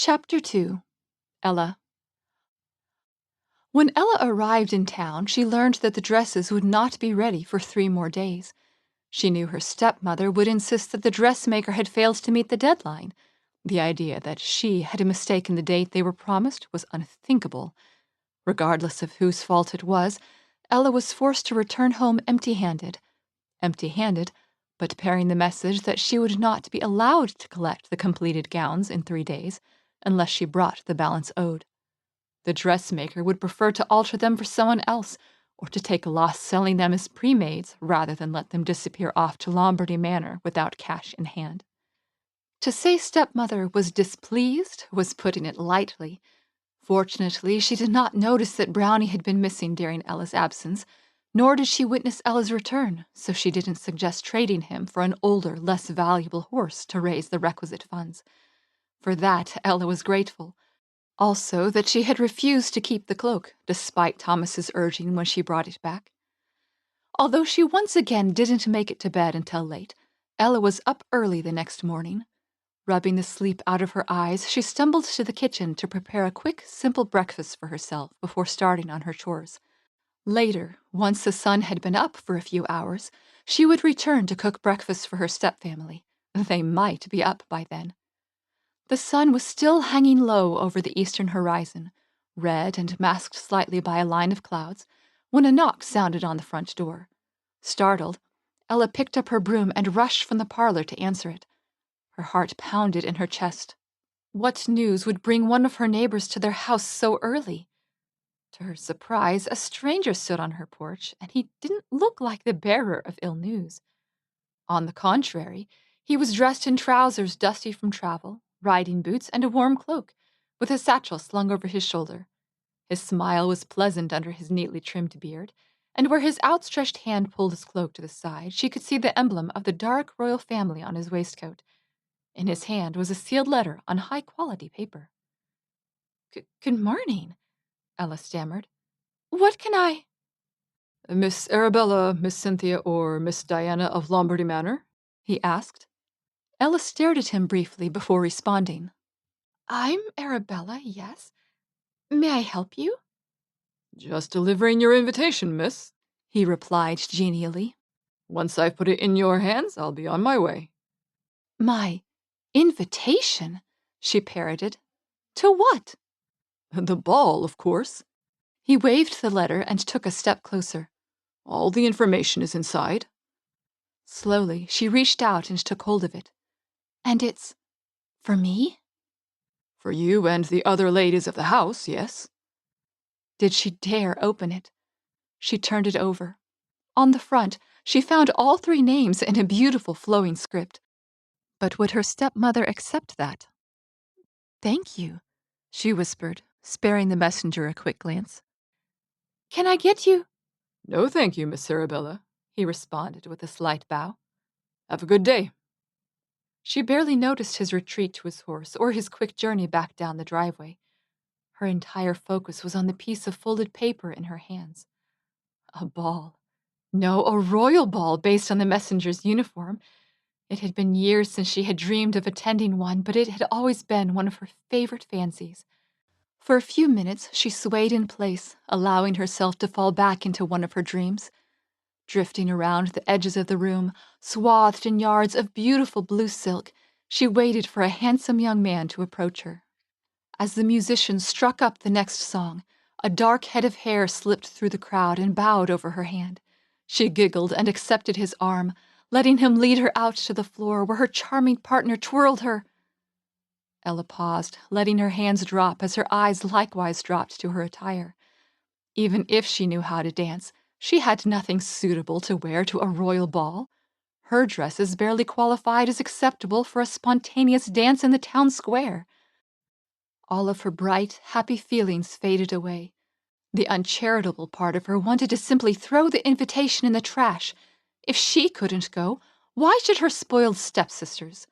Chapter 2. Ella. When Ella arrived in town, she learned that the dresses would not be ready for 3 more days. She knew her stepmother would insist that the dressmaker had failed to meet the deadline. The idea that she had mistaken the date they were promised was unthinkable. Regardless of whose fault it was, Ella was forced to return home empty-handed. Empty-handed, but bearing the message that she would not be allowed to collect the completed gowns in 3 days unless she brought the balance owed. The dressmaker would prefer to alter them for someone else, or to take a loss selling them as pre-mades rather than let them disappear off to Lombardy Manor without cash in hand. To say stepmother was displeased was putting it lightly. Fortunately, she did not notice that Brownie had been missing during Ella's absence, nor did she witness Ella's return, so she didn't suggest trading him for an older, less valuable horse to raise the requisite funds. For that, Ella was grateful. Also, that she had refused to keep the cloak, despite Thomas's urging when she brought it back. Although she once again didn't make it to bed until late, Ella was up early the next morning. Rubbing the sleep out of her eyes, she stumbled to the kitchen to prepare a quick, simple breakfast for herself before starting on her chores. Later, once the sun had been up for a few hours, she would return to cook breakfast for her stepfamily. They might be up by then. The sun was still hanging low over the eastern horizon, red and masked slightly by a line of clouds, when a knock sounded on the front door. Startled, Ella picked up her broom and rushed from the parlor to answer it. Her heart pounded in her chest. What news would bring one of her neighbors to their house so early? To her surprise, a stranger stood on her porch, and he didn't look like the bearer of ill news. On the contrary, he was dressed in trousers dusty from travel, riding boots, and a warm cloak, with a satchel slung over his shoulder. His smile was pleasant under his neatly trimmed beard, and where his outstretched hand pulled his cloak to the side, she could see the emblem of the dark royal family on his waistcoat. In his hand was a sealed letter on high-quality paper. Good morning," Ella stammered. "What can I—" "Miss Arabella, Miss Cynthia, or Miss Diana of Lombardy Manor?" he asked. Ella stared at him briefly before responding. "I'm Arabella, yes. May I help you?" "Just delivering your invitation, miss," he replied genially. "Once I've put it in your hands, I'll be on my way." "My invitation?" she parroted. "To what?" "The ball, of course." He waved the letter and took a step closer. "All the information is inside." Slowly, she reached out and took hold of it. "And it's for me?" "For you and the other ladies of the house, yes." Did she dare open it? She turned it over. On the front, she found all 3 names in a beautiful flowing script. But would her stepmother accept that? "Thank you," she whispered, sparing the messenger a quick glance. "Can I get you—" "No, thank you, Miss Arabella," he responded with a slight bow. "Have a good day." She barely noticed his retreat to his horse or his quick journey back down the driveway. Her entire focus was on the piece of folded paper in her hands. A ball. No, a royal ball based on the messenger's uniform. It had been years since she had dreamed of attending one, but it had always been one of her favorite fancies. For a few minutes, she swayed in place, allowing herself to fall back into one of her dreams. Drifting around the edges of the room, swathed in yards of beautiful blue silk, she waited for a handsome young man to approach her. As the musician struck up the next song, a dark head of hair slipped through the crowd and bowed over her hand. She giggled and accepted his arm, letting him lead her out to the floor where her charming partner twirled her. Ella paused, letting her hands drop as her eyes likewise dropped to her attire. Even if she knew how to dance, she had nothing suitable to wear to a royal ball. Her dresses barely qualified as acceptable for a spontaneous dance in the town square. All of her bright, happy feelings faded away. The uncharitable part of her wanted to simply throw the invitation in the trash. If she couldn't go, why should her spoiled stepsisters?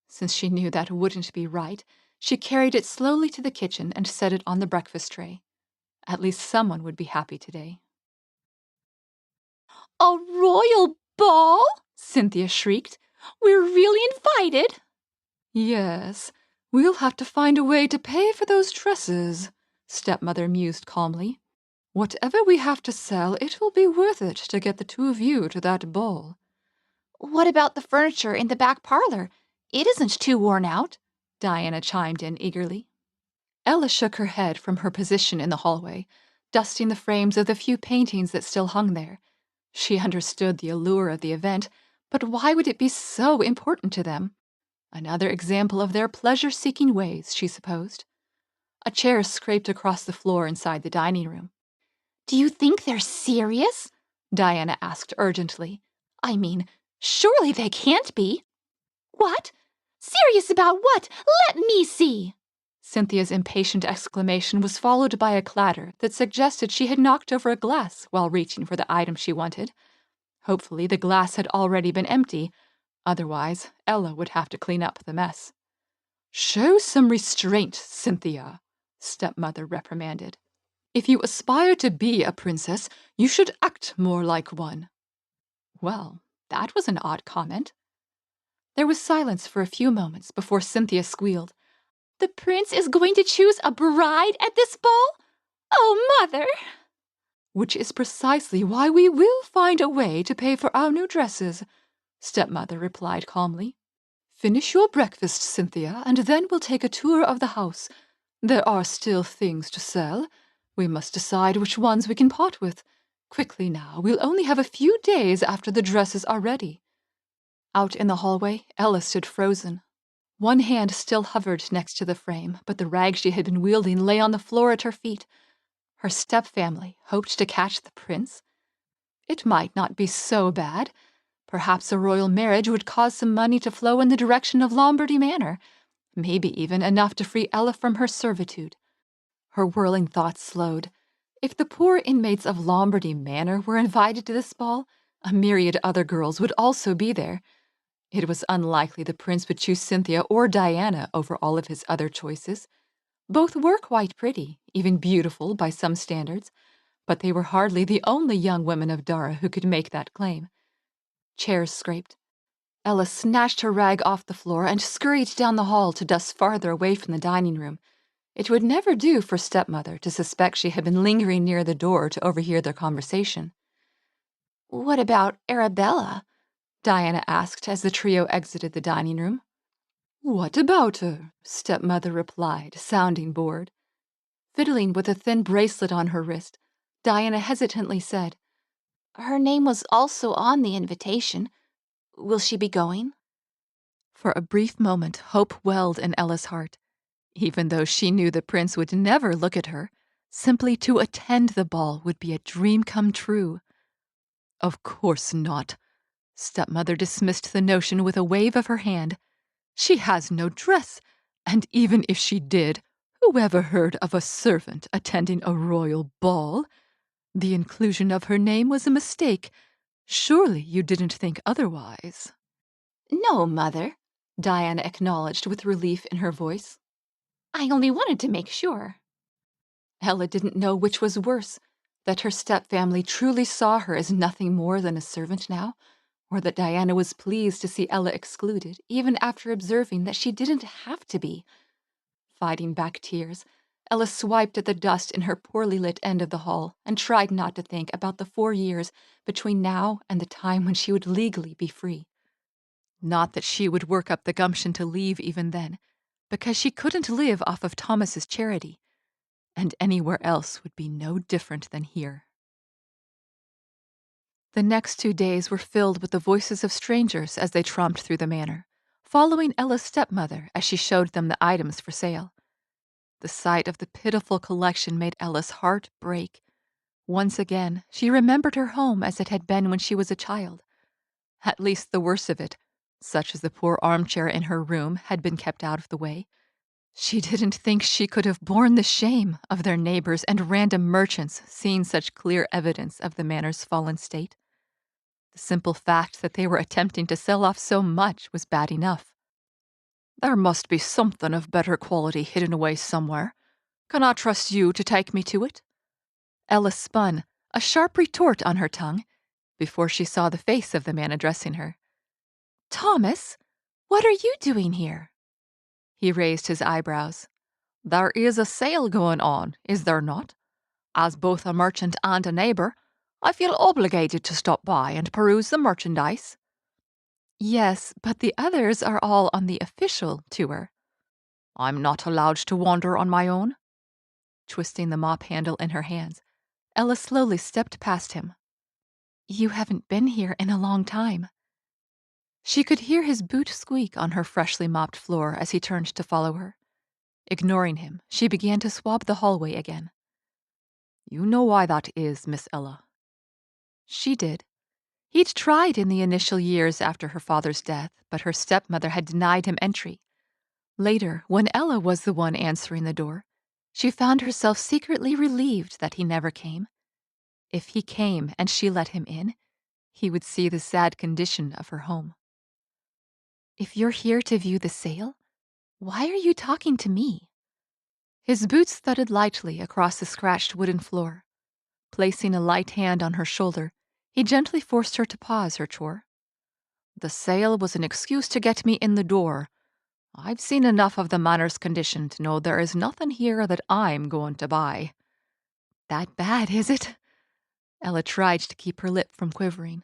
Since she knew that wouldn't be right, she carried it slowly to the kitchen and set it on the breakfast tray. At least someone would be happy today. "A royal ball?" Cynthia shrieked. "We're really invited?" "Yes, We'll have to find a way to pay for those dresses, stepmother mused calmly. Whatever we have to sell, it will be worth it to get the two of you to that ball. What about the furniture in the back parlor? It isn't too worn out, Diana chimed in eagerly. Ella shook her head from her position in the hallway, dusting the frames of the few paintings that still hung there. She understood the allure of the event, but why would it be so important to them? Another example of their pleasure-seeking ways, she supposed. A chair scraped across the floor inside the dining room. Do you think they're serious? Diana asked urgently. I mean, surely they can't be. What? Serious about what? Let me see! Cynthia's impatient exclamation was followed by a clatter that suggested she had knocked over a glass while reaching for the item she wanted. Hopefully the glass had already been empty. Otherwise, Ella would have to clean up the mess. Show some restraint, Cynthia, stepmother reprimanded. If you aspire to be a princess, you should act more like one. Well, that was an odd comment. There was silence for a few moments before Cynthia squealed. The prince is going to choose a bride at this ball? Oh, Mother! Which is precisely why we will find a way to pay for our new dresses, stepmother replied calmly. Finish your breakfast, Cynthia, and then we'll take a tour of the house. There are still things to sell. We must decide which ones we can part with. Quickly now, we'll only have a few days after the dresses are ready. Out in the hallway, Ella stood frozen. One hand still hovered next to the frame, but the rag she had been wielding lay on the floor at her feet. Her stepfamily hoped to catch the prince? It might not be so bad. Perhaps a royal marriage would cause some money to flow in the direction of Lombardy Manor, maybe even enough to free Ella from her servitude. Her whirling thoughts slowed. If the poor inmates of Lombardy Manor were invited to this ball, a myriad other girls would also be there. It was unlikely the prince would choose Cynthia or Diana over all of his other choices. Both were quite pretty, even beautiful by some standards, but they were hardly the only young women of Dara who could make that claim. Chairs scraped. Ella snatched her rag off the floor and scurried down the hall to dust farther away from the dining room. It would never do for stepmother to suspect she had been lingering near the door to overhear their conversation. What about Arabella? Diana asked as the trio exited the dining room. What about her? Stepmother replied, sounding bored. Fiddling with a thin bracelet on her wrist, Diana hesitantly said, Her name was also on the invitation. Will she be going? For a brief moment, hope welled in Ella's heart. Even though she knew the prince would never look at her, simply to attend the ball would be a dream come true. Of course not. Stepmother dismissed the notion with a wave of her hand. She has no dress, and even if she did, whoever heard of a servant attending a royal ball? The inclusion of her name was a mistake. Surely you didn't think otherwise. No, Mother, Diana acknowledged with relief in her voice. I only wanted to make sure. Ella didn't know which was worse, that her stepfamily truly saw her as nothing more than a servant now, or that Diana was pleased to see Ella excluded, even after observing that she didn't have to be. Fighting back tears, Ella swiped at the dust in her poorly lit end of the hall and tried not to think about the 4 years between now and the time when she would legally be free. Not that she would work up the gumption to leave even then, because she couldn't live off of Thomas's charity, and anywhere else would be no different than here. The next 2 days were filled with the voices of strangers as they tromped through the manor, following Ella's stepmother as she showed them the items for sale. The sight of the pitiful collection made Ella's heart break. Once again, she remembered her home as it had been when she was a child. At least the worst of it, such as the poor armchair in her room, had been kept out of the way. She didn't think she could have borne the shame of their neighbors and random merchants seeing such clear evidence of the manor's fallen state. The simple fact that they were attempting to sell off so much was bad enough. There must be something of better quality hidden away somewhere. Can I trust you to take me to it? Ella spun, a sharp retort on her tongue, before she saw the face of the man addressing her. Thomas, what are you doing here? He raised his eyebrows. There is a sale going on, is there not? As both a merchant and a neighbour, I feel obligated to stop by and peruse the merchandise. Yes, but the others are all on the official tour. I'm not allowed to wander on my own. Twisting the mop handle in her hands, Ella slowly stepped past him. You haven't been here in a long time. She could hear his boot squeak on her freshly mopped floor as he turned to follow her. Ignoring him, she began to swab the hallway again. You know why that is, Miss Ella. She did. He'd tried in the initial years after her father's death, but her stepmother had denied him entry. Later, when Ella was the one answering the door, she found herself secretly relieved that he never came. If he came and she let him in, he would see the sad condition of her home. If you're here to view the sale, why are you talking to me? His boots thudded lightly across the scratched wooden floor. Placing a light hand on her shoulder, he gently forced her to pause her chore. The sale was an excuse to get me in the door. I've seen enough of the manor's condition to know there is nothing here that I'm going to buy. That bad, is it? Ella tried to keep her lip from quivering.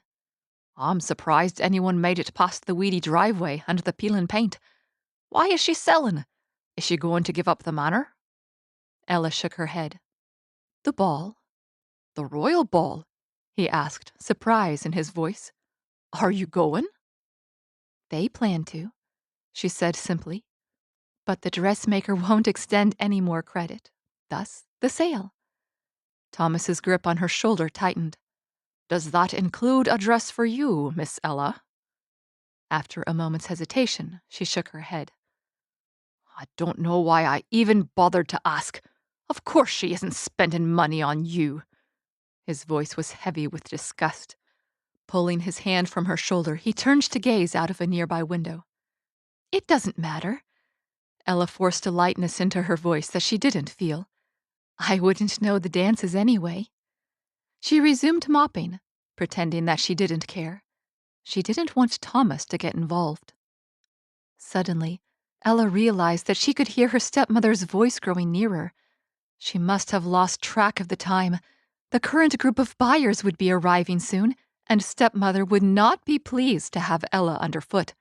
I'm surprised anyone made it past the weedy driveway and the peeling paint. Why is she selling? Is she going to give up the manor? Ella shook her head. The ball. The royal ball? He asked, surprise in his voice. Are you going? They plan to, she said simply. But the dressmaker won't extend any more credit. Thus, the sale. Thomas's grip on her shoulder tightened. Does that include a dress for you, Miss Ella? After a moment's hesitation, she shook her head. I don't know why I even bothered to ask. Of course she isn't spending money on you. His voice was heavy with disgust. Pulling his hand from her shoulder, he turned to gaze out of a nearby window. It doesn't matter. Ella forced a lightness into her voice that she didn't feel. I wouldn't know the dances anyway. She resumed mopping, pretending that she didn't care. She didn't want Thomas to get involved. Suddenly, Ella realized that she could hear her stepmother's voice growing nearer. She must have lost track of the time. The current group of buyers would be arriving soon, and stepmother would not be pleased to have Ella underfoot.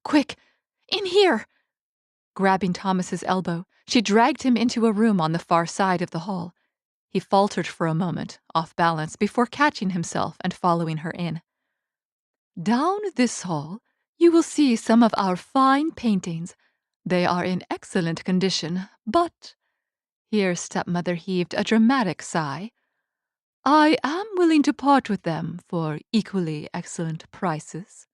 Quick, in here! Grabbing Thomas's elbow, she dragged him into a room on the far side of the hall. He faltered for a moment, off balance, before catching himself and following her in. Down this hall, you will see some of our fine paintings. They are in excellent condition, but— here stepmother heaved a dramatic sigh. I am willing to part with them for equally excellent prices.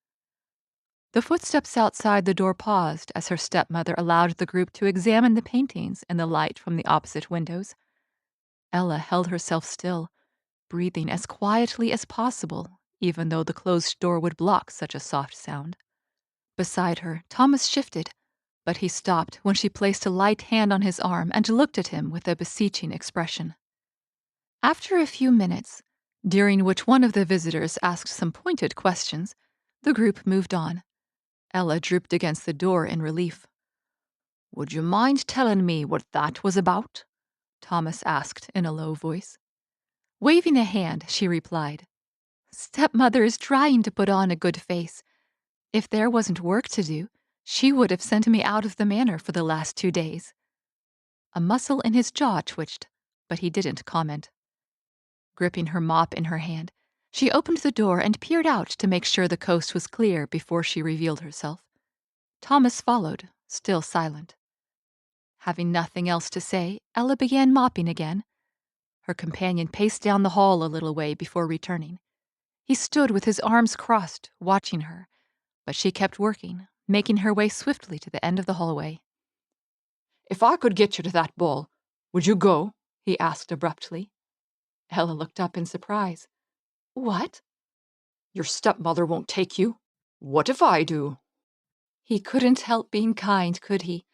The footsteps outside the door paused as her stepmother allowed the group to examine the paintings in the light from the opposite windows. Ella held herself still, breathing as quietly as possible, even though the closed door would block such a soft sound. Beside her, Thomas shifted, but he stopped when she placed a light hand on his arm and looked at him with a beseeching expression. After a few minutes, during which one of the visitors asked some pointed questions, the group moved on. Ella drooped against the door in relief. Would you mind telling me what that was about? Thomas asked in a low voice. Waving a hand, she replied, Stepmother is trying to put on a good face. If there wasn't work to do, she would have sent me out of the manor for the last 2 days. A muscle in his jaw twitched, but he didn't comment. Gripping her mop in her hand, she opened the door and peered out to make sure the coast was clear before she revealed herself. Thomas followed, still silent. Having nothing else to say, Ella began mopping again. Her companion paced down the hall a little way before returning. He stood with his arms crossed, watching her, but she kept working, making her way swiftly to the end of the hallway. If I could get you to that ball, would you go? He asked abruptly. Ella looked up in surprise. What? Your stepmother won't take you. What if I do? He couldn't help being kind, could he?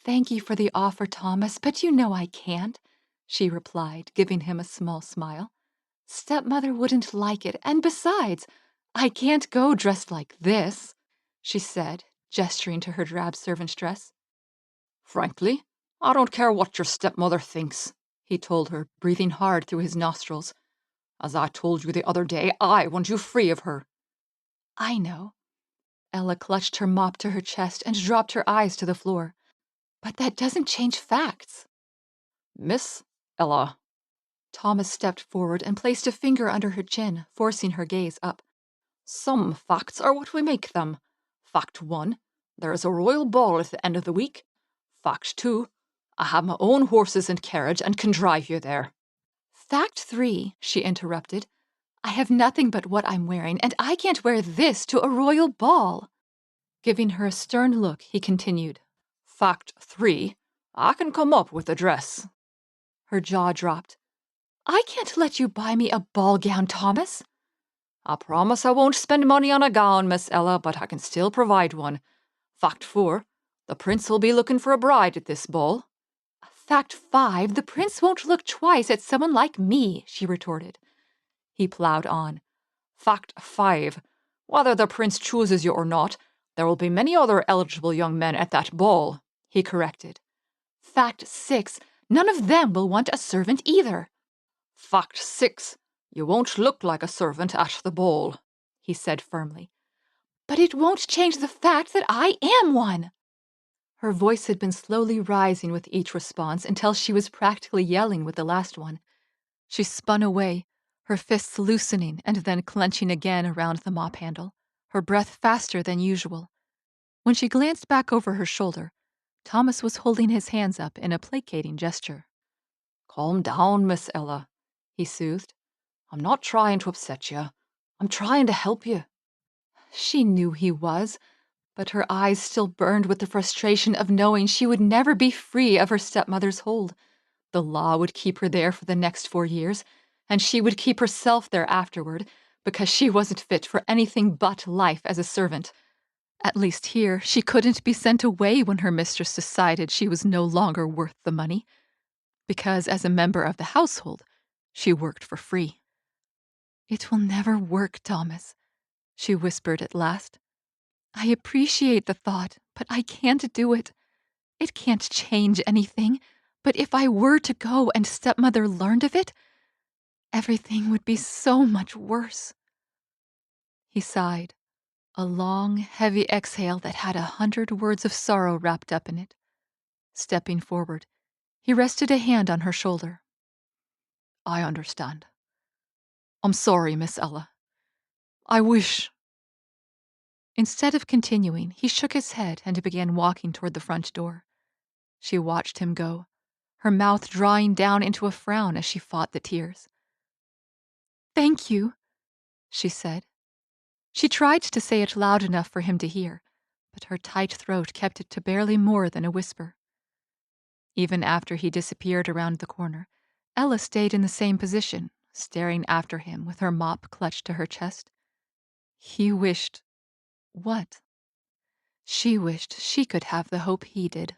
Thank you for the offer, Thomas, but you know I can't, she replied, giving him a small smile. Stepmother wouldn't like it, and besides, I can't go dressed like this, she said, gesturing to her drab servant's dress. Frankly, I don't care what your stepmother thinks, he told her, breathing hard through his nostrils. As I told you the other day, I want you free of her. I know. Ella clutched her mop to her chest and dropped her eyes to the floor. But that doesn't change facts. Miss Ella. Thomas stepped forward and placed a finger under her chin, forcing her gaze up. Some facts are what we make them. Fact 1, there is a royal ball at the end of the week. Fact 2, I have my own horses and carriage and can drive you there. Fact 3, she interrupted. I have nothing but what I'm wearing, and I can't wear this to a royal ball. Giving her a stern look, he continued. Fact 3, I can come up with a dress. Her jaw dropped. I can't let you buy me a ball gown, Thomas. I promise I won't spend money on a gown, Miss Ella, but I can still provide one. Fact 4, the prince will be looking for a bride at this ball. Fact 5, the prince won't look twice at someone like me, she retorted. He plowed on. Fact 5, whether the prince chooses you or not, there will be many other eligible young men at that ball, he corrected. Fact 6, none of them will want a servant either. Fact 6, you won't look like a servant at the ball, he said firmly. But it won't change the fact that I am one. Her voice had been slowly rising with each response until she was practically yelling with the last one. She spun away, her fists loosening and then clenching again around the mop handle, her breath faster than usual. When she glanced back over her shoulder, Thomas was holding his hands up in a placating gesture. Calm down, Miss Ella, he soothed. I'm not trying to upset you. I'm trying to help you. She knew he was, but her eyes still burned with the frustration of knowing she would never be free of her stepmother's hold. The law would keep her there for the next 4 years, and she would keep herself there afterward because she wasn't fit for anything but life as a servant. At least here, she couldn't be sent away when her mistress decided she was no longer worth the money, because as a member of the household, she worked for free. It will never work, Thomas, she whispered at last. I appreciate the thought, but I can't do it. It can't change anything, but if I were to go and stepmother learned of it, everything would be so much worse. He sighed, a long, heavy exhale that had 100 words of sorrow wrapped up in it. Stepping forward, he rested a hand on her shoulder. I understand. I'm sorry, Miss Ella. I wish... Instead of continuing, he shook his head and began walking toward the front door. She watched him go, her mouth drawing down into a frown as she fought the tears. Thank you, she said. She tried to say it loud enough for him to hear, but her tight throat kept it to barely more than a whisper. Even after he disappeared around the corner, Ella stayed in the same position, staring after him with her mop clutched to her chest. He wished... what? She wished she could have the hope he did.